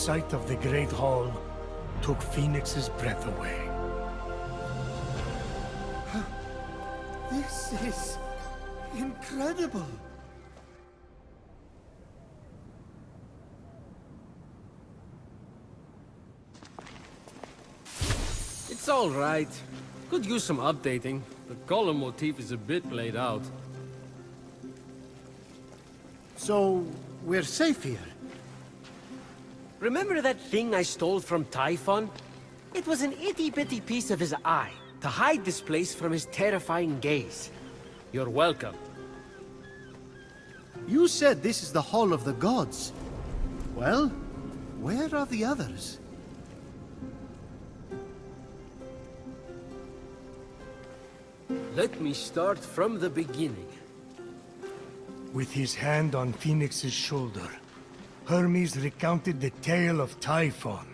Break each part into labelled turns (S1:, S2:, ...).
S1: sight of the Great Hall took Phoenix's breath away.
S2: This is incredible.
S3: It's all right. Could use some updating. The column motif is a bit played out.
S2: So, we're safe here?
S4: Remember that thing I stole from Typhon? It was an itty-bitty piece of his eye, to hide this place from his terrifying gaze. You're welcome.
S2: You said this is the Hall of the Gods. Well, where are the others?
S3: Let me start from the beginning.
S1: With his hand on Phoenix's shoulder, Hermes recounted the tale of Typhon,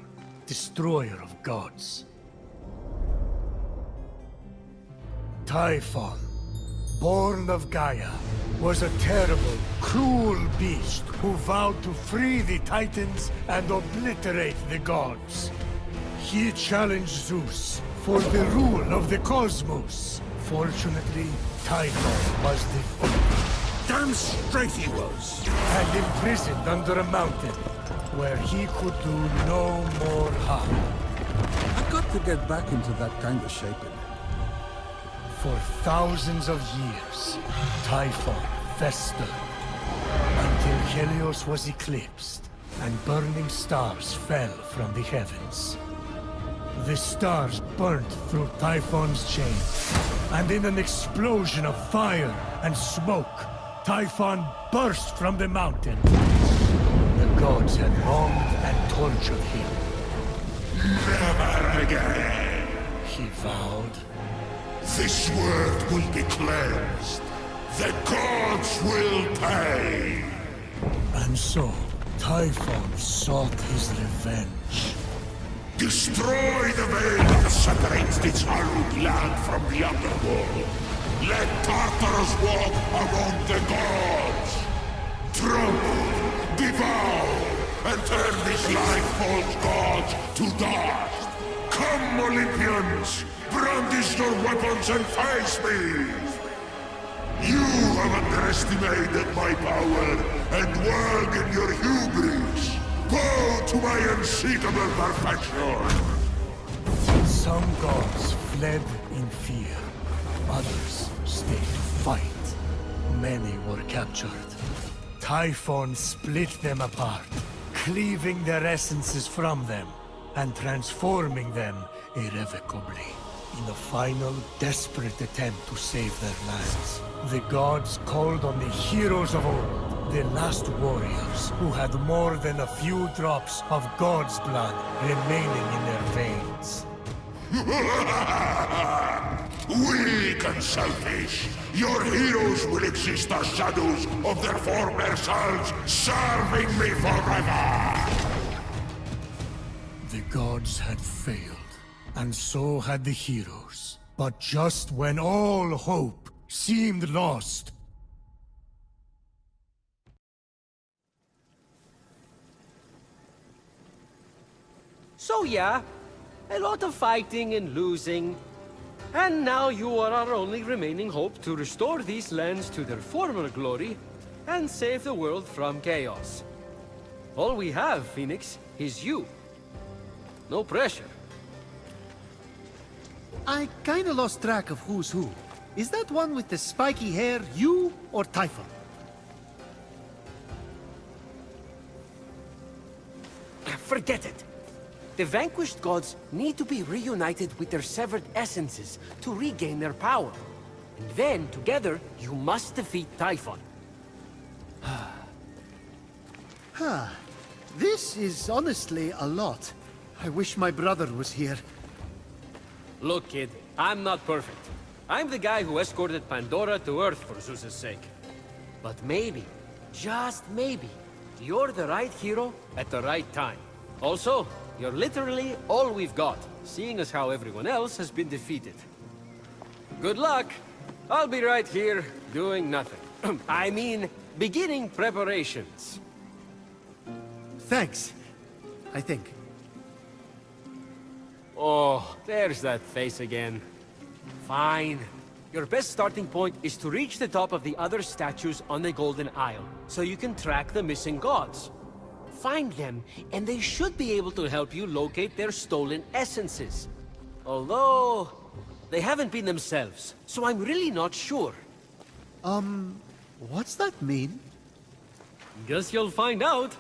S1: destroyer of gods. Typhon, born of Gaia, was a terrible, cruel beast who vowed to free the Titans and obliterate the gods. He challenged Zeus for the rule of the cosmos. Fortunately, Typhon was defeated.
S5: Damn straight he was!
S1: And imprisoned under a mountain, where he could do no more harm.
S5: I got to get back into that kind of shaping.
S1: For thousands of years, Typhon festered, until Helios was eclipsed, and burning stars fell from the heavens. The stars burnt through Typhon's chains, and in an explosion of fire and smoke, Typhon burst from the mountain. The gods had wronged and tortured him.
S6: Never again!
S1: He vowed.
S6: This world will be cleansed. The gods will pay!
S1: And so, Typhon sought his revenge.
S6: Destroy the veil that separates this hallowed land from the underworld. Let Tartarus walk among the gods! Trample, devour, and turn these life-false gods to dust! Come, Olympians! Brandish your weapons and face me! You have underestimated my power and work in your hubris! Bow to my unseekable perfection!
S1: Some gods fled in fear. Others stayed to fight. Many were captured. Typhon split them apart, cleaving their essences from them, and transforming them irrevocably. In a final, desperate attempt to save their lands, the gods called on the heroes of old, the last warriors who had more than a few drops of God's blood remaining in their veins.
S6: Weak and selfish, your heroes will exist as shadows of their former selves, serving me forever!
S1: The gods had failed, and so had the heroes. But just when all hope seemed lost,
S4: So yeah, a lot of fighting and losing. And now you are our only remaining hope to restore these lands to their former glory and save the world from chaos. All we have, Phoenix, is you. No pressure.
S2: I kinda lost track of who's who. Is that one with the spiky hair you or Typhon?
S4: Forget it. The vanquished gods need to be reunited with their severed essences to regain their power. And then, together, you must defeat Typhon.
S2: This is honestly a lot. I wish my brother was here.
S3: Look, kid, I'm not perfect. I'm the guy who escorted Pandora to Earth for Zeus's sake.
S4: But maybe, just maybe, you're the right hero
S3: At the right time. Also, you're literally all we've got, seeing as how everyone else has been defeated. Good luck! I'll be right here, doing nothing. I mean, beginning preparations.
S2: Thanks. I think.
S3: Oh, there's that face again. Fine. Your best starting point is to reach the top of the other statues on the Golden Isle, so you can track the missing gods. Find them, and they should be able to help you locate their stolen essences. Although, they haven't been themselves, so I'm really not sure.
S2: What's that mean?
S3: Guess you'll find out.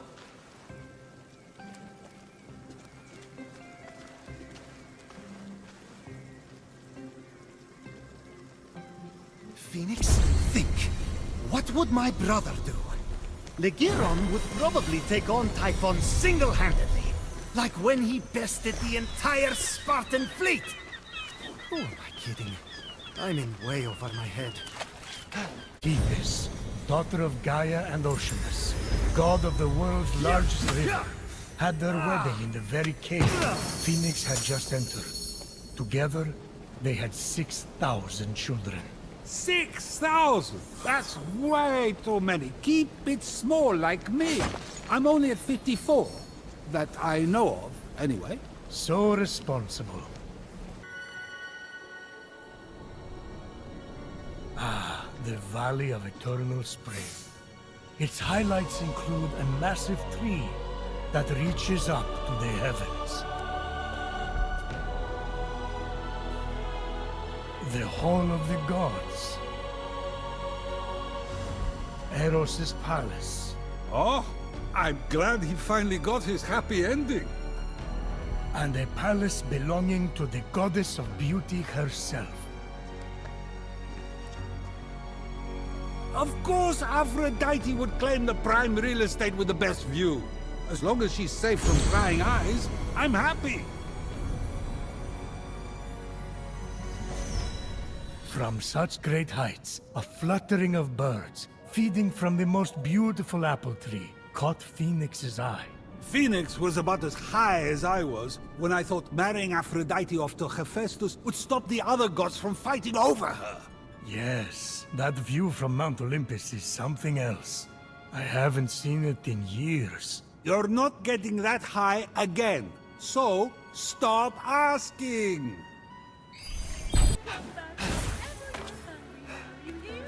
S2: Phoenix, think. What would my brother do? Legiron would probably take on Typhon single-handedly, like when he bested the entire Spartan fleet. Who am I kidding? I'm in way over my head.
S1: Thetis, daughter of Gaia and Oceanus, god of the world's largest river, had their wedding in the very cave Phoenix had just entered. Together, they had 6,000 children.
S5: 6,000! That's way too many. Keep it small like me. I'm only at 54. That I know of, anyway.
S1: So responsible. Ah, the Valley of Eternal Spring. Its highlights include a massive tree that reaches up to the heavens. The Hall of the Gods. Eros' palace.
S5: Oh, I'm glad he finally got his happy ending.
S1: And a palace belonging to the goddess of beauty herself.
S5: Of course Aphrodite would claim the prime real estate with the best view. As long as she's safe from prying eyes, I'm happy.
S1: From such great heights, a fluttering of birds, feeding from the most beautiful apple tree, caught Phoenix's eye.
S5: Phoenix was about as high as I was when I thought marrying Aphrodite off to Hephaestus would stop the other gods from fighting over her.
S1: Yes, that view from Mount Olympus is something else. I haven't seen it in years.
S5: You're not getting that high again, so stop asking.
S7: You hear?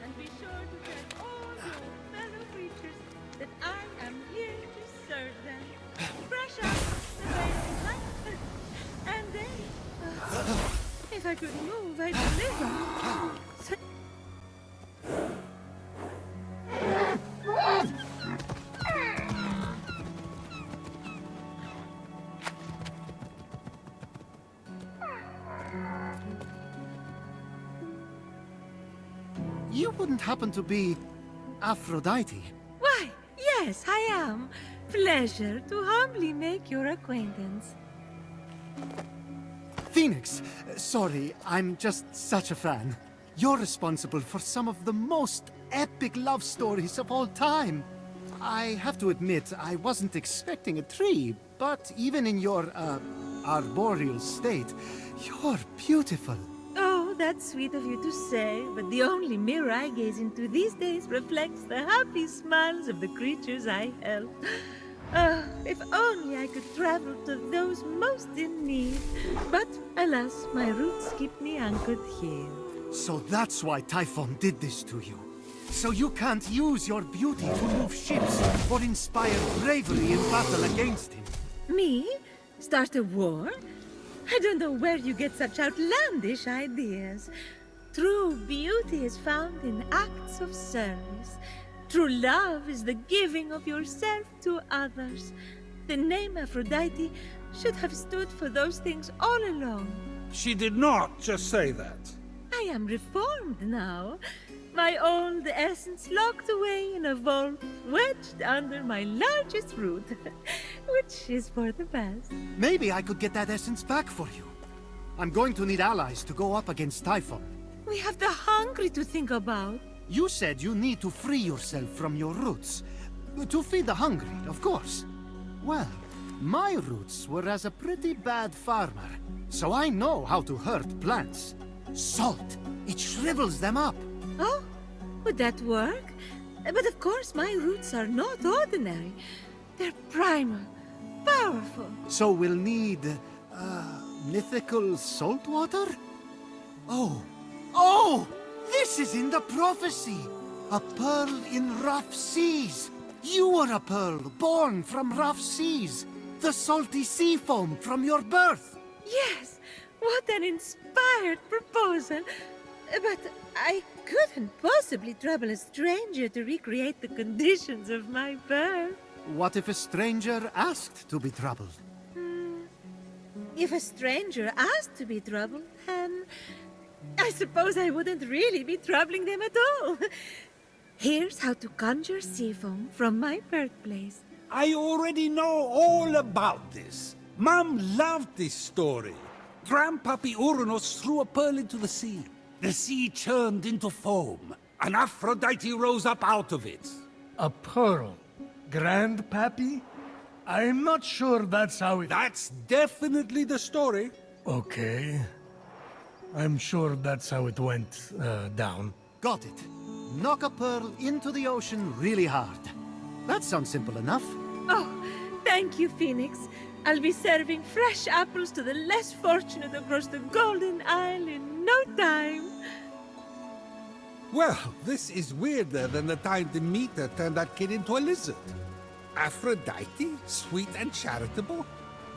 S7: And be sure to tell all your fellow creatures that I am here to serve them. Fresh out the very light. And they... if I could move, I'd live. So
S2: You wouldn't happen to be Aphrodite?
S7: why, yes, I am. Pleasure to humbly make your acquaintance.
S2: Phoenix, sorry, I'm just such a fan. You're responsible for some of the most epic love stories of all time. I have to admit, I wasn't expecting a tree, but even in your, arboreal state, you're beautiful.
S7: Oh, that's sweet of you to say, but the only mirror I gaze into these days reflects the happy smiles of the creatures I help. Oh, if only I could travel to those most in need. But alas, my roots keep me anchored here.
S2: So that's why Typhon did this to you. So you can't use your beauty to move ships or inspire bravery in battle against him.
S7: Me? Start a war? I don't know where you get such outlandish ideas. True beauty is found in acts of service. True love is the giving of yourself to others. The name Aphrodite should have stood for those things all along.
S5: She did not just say that.
S7: I am reformed now. My old essence locked away in a vault, wedged under my largest root, which is for the best.
S2: Maybe I could get that essence back for you. I'm going to need allies to go up against Typhon.
S7: We have the hungry to think about.
S2: You said you need to free yourself from your roots. To feed the hungry, of course. Well, my roots were as a pretty bad farmer, so I know how to hurt plants. Salt, it shrivels them up.
S7: Oh, would that work? But of course my roots are not ordinary. They're primal, powerful.
S2: So we'll need, mythical salt water? Oh! This is in the prophecy! A pearl in rough seas! You were a pearl born from rough seas! The salty sea foam from your birth!
S7: Yes, what an inspired proposal. But I couldn't possibly trouble a stranger to recreate the conditions of my birth.
S2: What if a stranger asked to be troubled?
S7: If a stranger asked to be troubled, then I suppose I wouldn't really be troubling them at all. Here's how to conjure sea foam from my birthplace.
S5: I already know all about this. Mom loved this story. Grandpappy Uranus threw a pearl into the sea. The sea churned into foam, and Aphrodite rose up out of it.
S1: A pearl? Grandpappy? I'm not sure that's how it...
S5: That's definitely the story.
S1: Okay. I'm sure that's how it went, down.
S2: Got it. Knock a pearl into the ocean really hard. That sounds simple enough.
S7: Oh, thank you, Phoenix. I'll be serving fresh apples to the less fortunate across the Golden Isle in no time.
S5: Well, this is weirder than the time Demeter turned that kid into a lizard. Aphrodite? Sweet and charitable?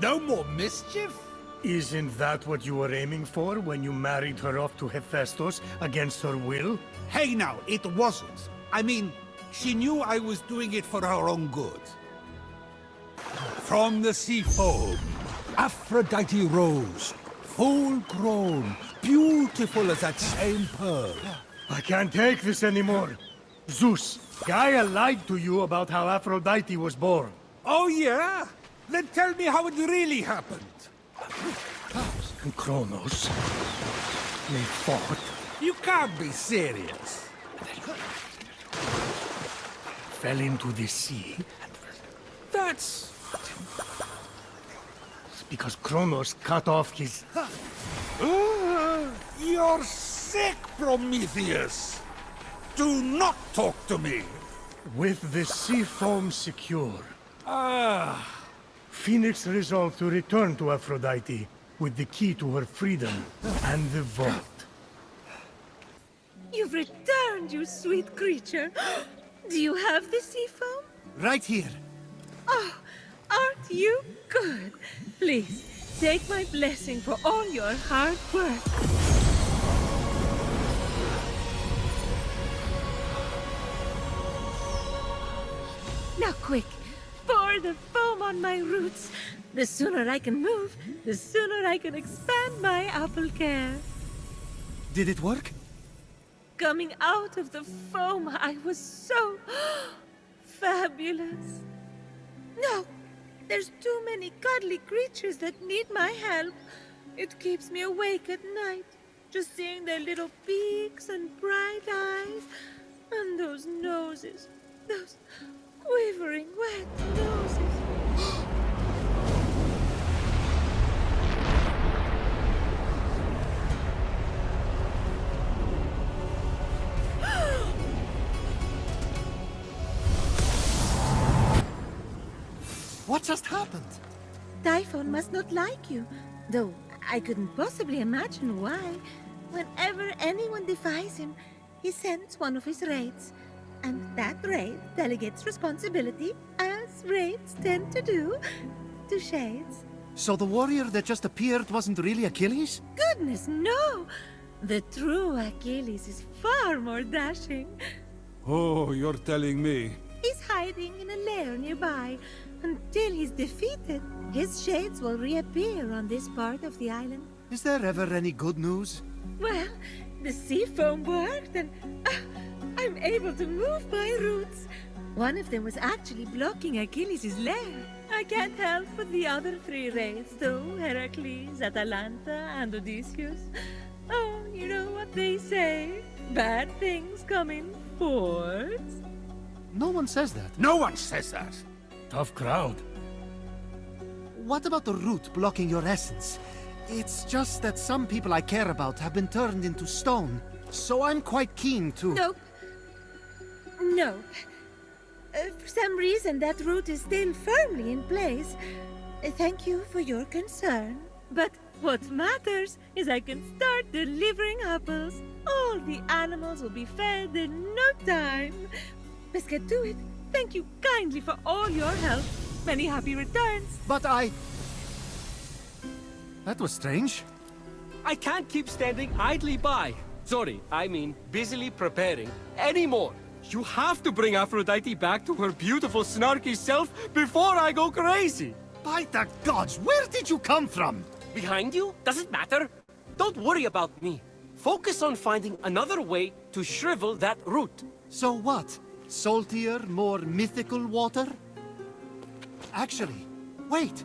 S5: No more mischief?
S1: Isn't that what you were aiming for when you married her off to Hephaestus against her will?
S5: Hey now, it wasn't. I mean, she knew I was doing it for her own good. From the sea foam, Aphrodite rose, full grown, beautiful as that same pearl.
S1: I can't take this anymore. Zeus, Gaia lied to you about how Aphrodite was born.
S5: Oh yeah? Then tell me how it really happened.
S1: And Kronos, they fought.
S5: You can't be serious.
S1: Fell into the sea.
S5: That's...
S1: Because Kronos cut off his...
S5: You're sick, Prometheus! Do not talk to me!
S1: With the sea foam secure, Phoenix resolved to return to Aphrodite with the key to her freedom and the vault.
S7: You've returned, you sweet creature. Do you have the sea foam?
S2: Right here.
S7: Oh, aren't you good? Please, take my blessing for all your hard work. Now quick, pour the foam on my roots. The sooner I can move, the sooner I can expand my apple care.
S2: Did it work?
S7: Coming out of the foam, I was so fabulous. No, there's too many cuddly creatures that need my help. It keeps me awake at night, just seeing their little beaks and bright eyes, and those noses, those quivering wet noses.
S2: What just happened?
S7: Typhon must not like you, though I couldn't possibly imagine why. Whenever anyone defies him, he sends one of his raids. And that raid delegates responsibility, as raids tend to do, to shades.
S2: So the warrior that just appeared wasn't really Achilles?
S7: Goodness, no! The true Achilles is far more dashing.
S5: Oh, you're telling me.
S7: He's hiding in a lair nearby. Until he's defeated, his shades will reappear on this part of the island.
S2: Is there ever any good news?
S7: Well, the sea foam worked and I'm able to move my roots. One of them was actually blocking Achilles' lair. I can't help but the other three raids, though, Heracles, Atalanta, and Odysseus. Oh, you know what they say. Bad things come in fours.
S2: No one says that.
S5: No one says that.
S1: Tough crowd.
S2: What about the root blocking your essence? It's just that some people I care about have been turned into stone, so I'm quite keen to...
S7: Nope. No. For some reason, that root is still firmly in place. Thank you for your concern. But what matters is I can start delivering apples. All the animals will be fed in no time. Let's get to it. Thank you kindly for all your help. Many happy returns.
S2: But That was strange.
S3: I can't keep standing idly by. Sorry, I mean busily preparing anymore. You have to bring Aphrodite back to her beautiful, snarky self before I go crazy.
S2: By the gods, where did you come from?
S3: Behind you? Does it matter? Don't worry about me. Focus on finding another way to shrivel that root.
S2: So what? Saltier, more mythical water? Actually, wait.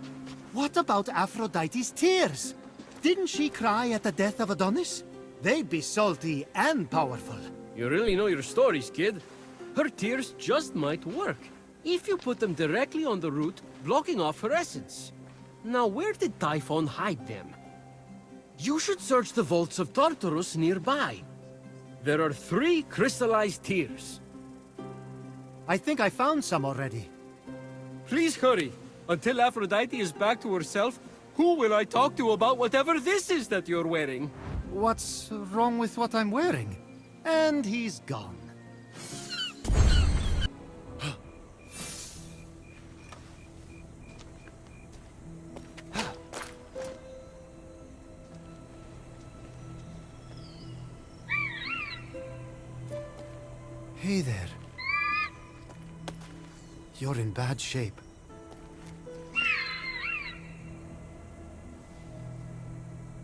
S2: What about Aphrodite's tears? Didn't she cry at the death of Adonis? They'd be salty and powerful.
S3: You really know your stories, kid. Her tears just might work, if you put them directly on the root, blocking off her essence. Now, where did Typhon hide them? You should search the vaults of Tartarus nearby. There are 3 crystallized tears.
S2: I think I found some already.
S3: Please hurry. Until Aphrodite is back to herself, who will I talk to about whatever this is that you're wearing?
S2: What's wrong with what I'm wearing? And he's gone. Hey there. You're in bad shape.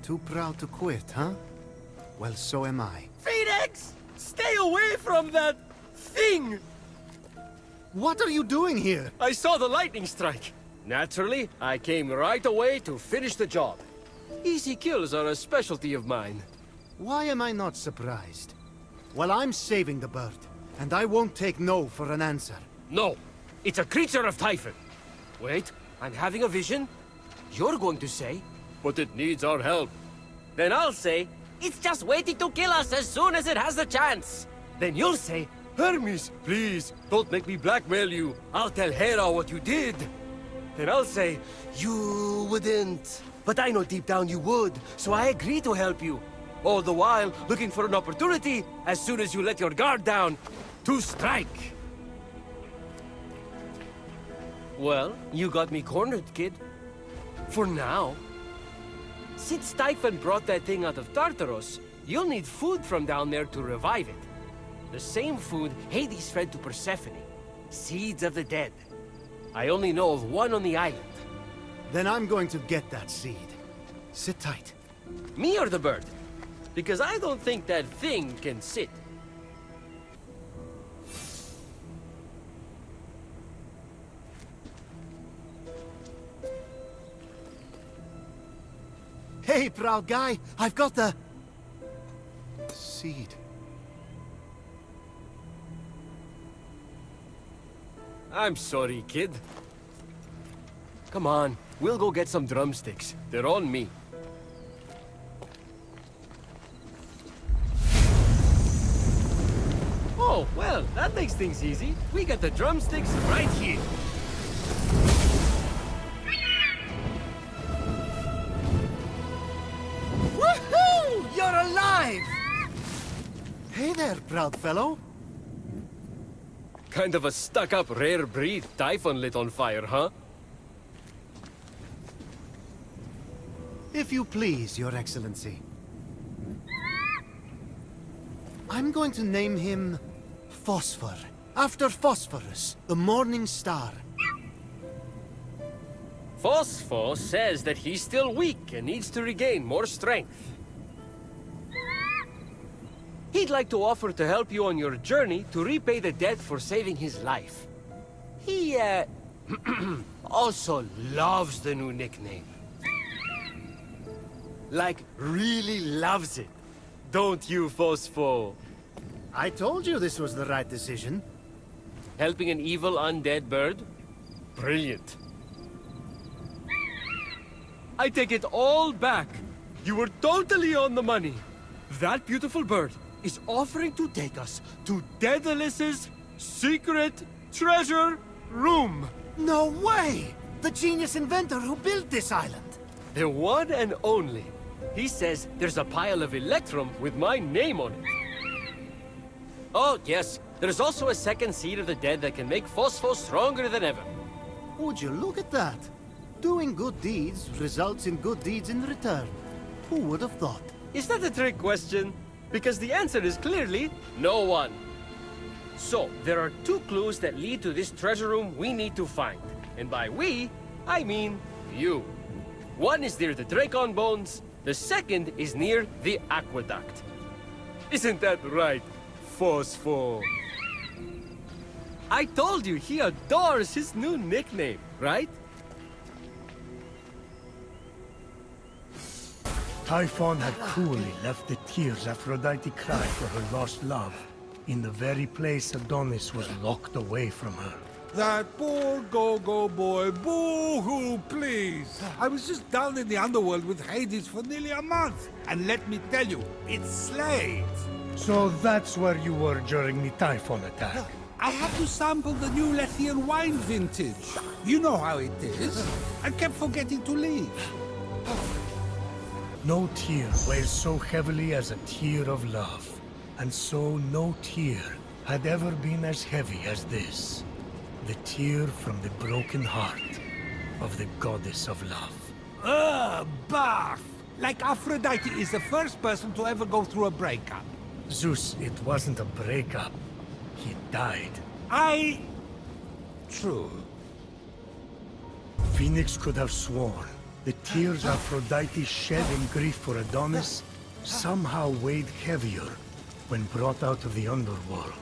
S2: Too proud to quit, huh? Well, so am I.
S3: Phoenix! Stay away from that thing!
S2: What are you doing here?
S3: I saw the lightning strike. Naturally, I came right away to finish the job. Easy kills are a specialty of mine.
S2: Why am I not surprised? Well, I'm saving the bird, and I won't take no for an answer.
S3: No, it's a creature of Typhon. Wait, I'm having a vision. You're going to say, but it needs our help. Then I'll say, it's just waiting to kill us as soon as it has the chance. Then you'll say, Hermes, please, don't make me blackmail you. I'll tell Hera what you did. Then I'll say, you wouldn't. But I know deep down you would, so I agree to help you. All the while, looking for an opportunity, as soon as you let your guard down, to strike. Well, you got me cornered, kid. For now. Since Typhon brought that thing out of Tartarus, you'll need food from down there to revive it. The same food Hades fed to Persephone. Seeds of the dead. I only know of one on the island.
S2: Then I'm going to get that seed. Sit tight.
S3: Me or the bird? Because I don't think that thing can sit.
S2: Hey, proud guy, I've got the seed.
S3: I'm sorry, kid. Come on, we'll go get some drumsticks. They're on me. Oh, well, that makes things easy. We got the drumsticks right here.
S2: Woohoo! You're alive! Hey there, proud fellow.
S3: Kind of a stuck-up rare breed Typhon lit on fire, huh?
S2: If you please, Your Excellency. I'm going to name him Phosphor, after Phosphorus, the morning star.
S3: Phosphor says that he's still weak and needs to regain more strength. He'd like to offer to help you on your journey to repay the debt for saving his life. He, also loves the new nickname. Like, really loves it. Don't you, Phosphor?
S2: I told you this was the right decision.
S3: Helping an evil undead bird? Brilliant. I take it all back. You were totally on the money. That beautiful bird is offering to take us to Daedalus's secret treasure room.
S2: No way! The genius inventor who built this island.
S3: The one and only. He says there's a pile of electrum with my name on it. Oh, yes. There's also a second seed of the dead that can make Phospho stronger than ever.
S2: Would you look at that? Doing good deeds results in good deeds in return. Who would have thought?
S3: Is that a trick question? Because the answer is clearly no one. So, there are two clues that lead to this treasure room we need to find. And by we, I mean you. One is near the Dracon bones, the second is near the aqueduct. Isn't that right, Phospho? I told you he adores his new nickname, right?
S1: Typhon had cruelly left the tears Aphrodite cried for her lost love in the very place Adonis was locked away from her.
S5: That poor go-go boy. Boo-hoo, please. I was just down in the underworld with Hades for nearly a month. And let me tell you, it slayed.
S1: So that's where you were during the Typhon attack.
S5: I had to sample the new Lethian wine vintage. You know how it is. I kept forgetting to leave.
S1: No tear weighs so heavily as a tear of love. And so no tear had ever been as heavy as this. The tear from the broken heart of the goddess of love.
S5: Bath! Like Aphrodite is the first person to ever go through a breakup.
S1: Zeus, it wasn't a breakup. He died.
S5: True.
S1: Phoenix could have sworn the tears Aphrodite shed in grief for Adonis somehow weighed heavier when brought out of the underworld.